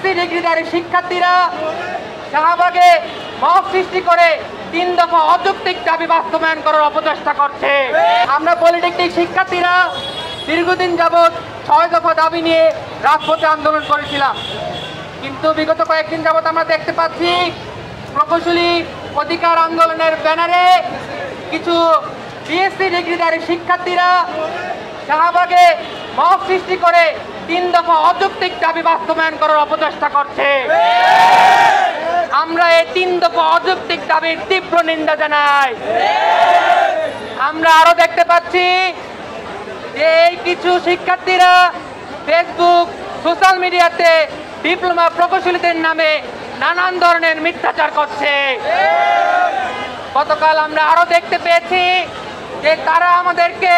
BSc ডিগ্রিধারী শিক্ষার্থীরা শাহবাগে mob সৃষ্টি করে 3 দফা অযৌক্তিক দাবি বাস্তবায়ন করার অপচেষ্টা করছে। আমরা পলিটেকনিক শিক্ষার্থীরা দীর্ঘদিন যাবৎ 6 দফা দাবি নিয়ে রাজপথে আন্দোলন করেছিলাম, কিন্তু বিগত কয়েকদিন যাবৎ আমরা দেখতে পাচ্ছি প্রকৌশলী অধিকার আন্দোলনের ব্যানারে কিছু বিএসসি ডিগ্রিধারী শিক্ষার্থীরা শাহবাগে মব সৃষ্টি করে 3 দফা অযৌক্তিক দাবি বাস্তবায়ন করার অপচেষ্টা করছে। আমরা এই 3 দফা অযৌক্তিক দাবির তীব্র নিন্দা জানাই। আমরা আরো দেখতে পাচ্ছি যে এই কিছু শিক্ষার্থীরা ফেসবুক সোশ্যাল মিডিয়াতে ডিপ্লোমা প্রকৌশলীদের নামে নানান ধরনের মিথ্যাচার করছে। গতকাল আমরা আরো দেখতে পেয়েছি যে তারা আমাদেরকে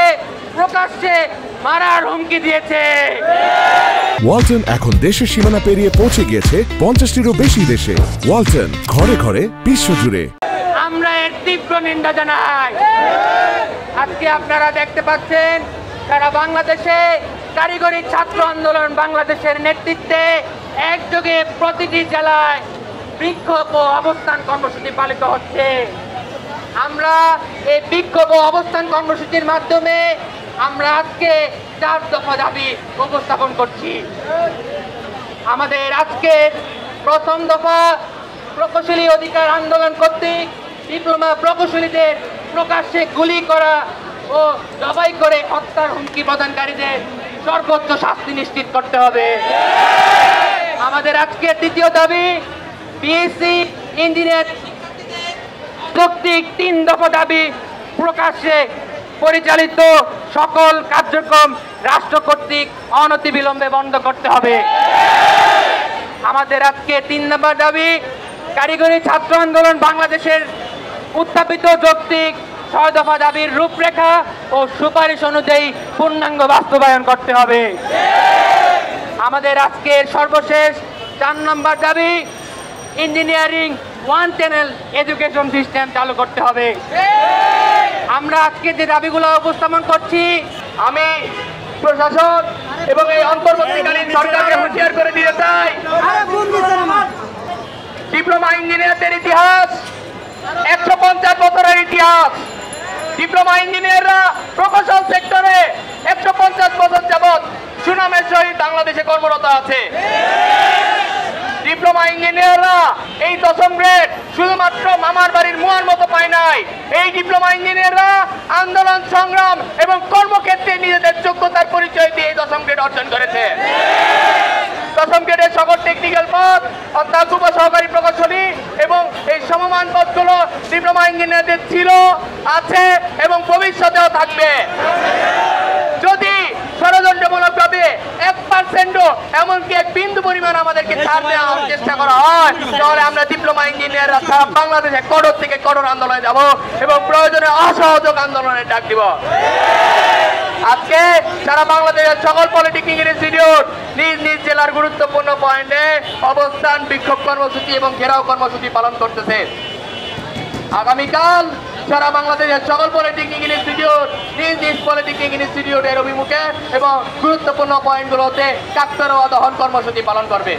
প্রকাশ্যে মারার হুমকি দিয়েছে। ওয়ালটন এখন দেশের সীমানা পেরিয়ে পৌঁছে গিয়েছে 50টিরও বেশি দেশে। ওয়ালটন, ঘরে ঘরে বিশ্বজুড়ে। আমরা এর তীব্র নিন্দা জানাই। আজকে আপনারা দেখতে পাচ্ছেন সারা বাংলাদেশে কারিগরি ছাত্র আন্দোলন বাংলাদেশের নেতৃত্বে একযোগে প্রতিটি জেলায় বিক্ষোভ ও অবস্থান কর্মসূচি পালিত হচ্ছে। আমরা এই বিক্ষোভ ও অবস্থান কর্মসূচির মাধ্যমে আমরা আজকে 4 দফা দাবি উপস্থাপন করছি। আমাদের আজকের প্রথম দফা, প্রকৌশলী অধিকার আন্দোলন কর্তৃক ডিপ্লোমা প্রকৌশলীদের প্রকাশ্যে গুলি করা ও জবাই করে হত্যার হুমকি প্রদানকারীদের সর্বোচ্চ শাস্তি নিশ্চিত করতে হবে। আমাদের আজকের দ্বিতীয় দাবি, বিএসসি ইঞ্জিনিয়ার কর্তৃক 3 দফা দাবি প্রকাশ্যে পরিচালিত সকল কার্যক্রম রাষ্ট্র কর্তৃক অনতিবিলম্বে বন্ধ করতে হবে। আমাদের আজকে 3 নম্বর দাবি, কারিগরি ছাত্র আন্দোলন বাংলাদেশের উত্থাপিত যৌক্তিক 6 দফা দাবির রূপরেখা ও সুপারিশ অনুযায়ী পূর্ণাঙ্গ বাস্তবায়ন করতে হবে। আমাদের আজকের সর্বশেষ 4 নম্বর দাবি, ইঞ্জিনিয়ারিং 1 চ্যানেল এডুকেশন সিস্টেম চালু করতে হবে। আমরা আজকে যে দাবিগুলো উপস্থাপন করছি, আমি প্রশাসন এবং এই অন্তর্বর্তীকালীন সরকারকে হুঁশিয়ার করে দিতে চাই, ডিপ্লোমা ইঞ্জিনিয়ারদের ইতিহাস 150 বছরের ইতিহাস। ডিপ্লোমা ইঞ্জিনিয়াররা প্রকৌশল সেক্টরে 150 বছর যাবৎ সুনামের সহিত বাংলাদেশে কর্মরত আছে। ডিপ্লোমা ইঞ্জিনিয়াররা এই 10ম গ্রেড শুধুমাত্র মামার বাড়ির মুয়ার মতো পায় নাই। এই ডিপ্লোমা ইঞ্জিনিয়াররা আন্দোলন সংগ্রাম এবং কর্মক্ষেত্রে নিজেদের যোগ্যতার পরিচয় দিয়ে এই 10ম গ্রেড অর্জন করেছে। 10ম গ্রেডের সকল টেকনিক্যাল পদ অর্থাৎ উপ সহকারী প্রকৌশলী এবং এই সমমান পদগুলো ডিপ্লোমা ইঞ্জিনিয়ারদের ছিল, আছে এবং ভবিষ্যতেও থাকবে। যদি ষড়যন্ত্রমূলকভাবে 1% এমনকি 1 বিন্দু পরিমাণ আমাদেরকে ছাড় দেওয়ার চেষ্টা করা হয়, তাহলে আমরা ডিপ্লোমা ইঞ্জিনিয়াররা সারা বাংলাদেশে কঠোর থেকে কঠোর আন্দোলনে যাব এবং প্রয়োজনে অসহযোগ আন্দোলনের ডাক দিব। আজকে সারা বাংলাদেশের সকল পলিটেকনিক ইনস্টিটিউট নিজ নিজ জেলার গুরুত্বপূর্ণ পয়েন্টে অবস্থান, বিক্ষোভ কর্মসূচি এবং ঘেরাও কর্মসূচি পালন করতেছে। আগামীকাল সারা বাংলাদেশের সকল পলিটেকনিক ইনস্টিটিউট নিজ নিজ পলিটেকনিক ইনস্টিটিউটের অভিমুখে এবং গুরুত্বপূর্ণ পয়েন্টগুলোতে কাকতাড়ুয়া দহন কর্মসূচি পালন করবে।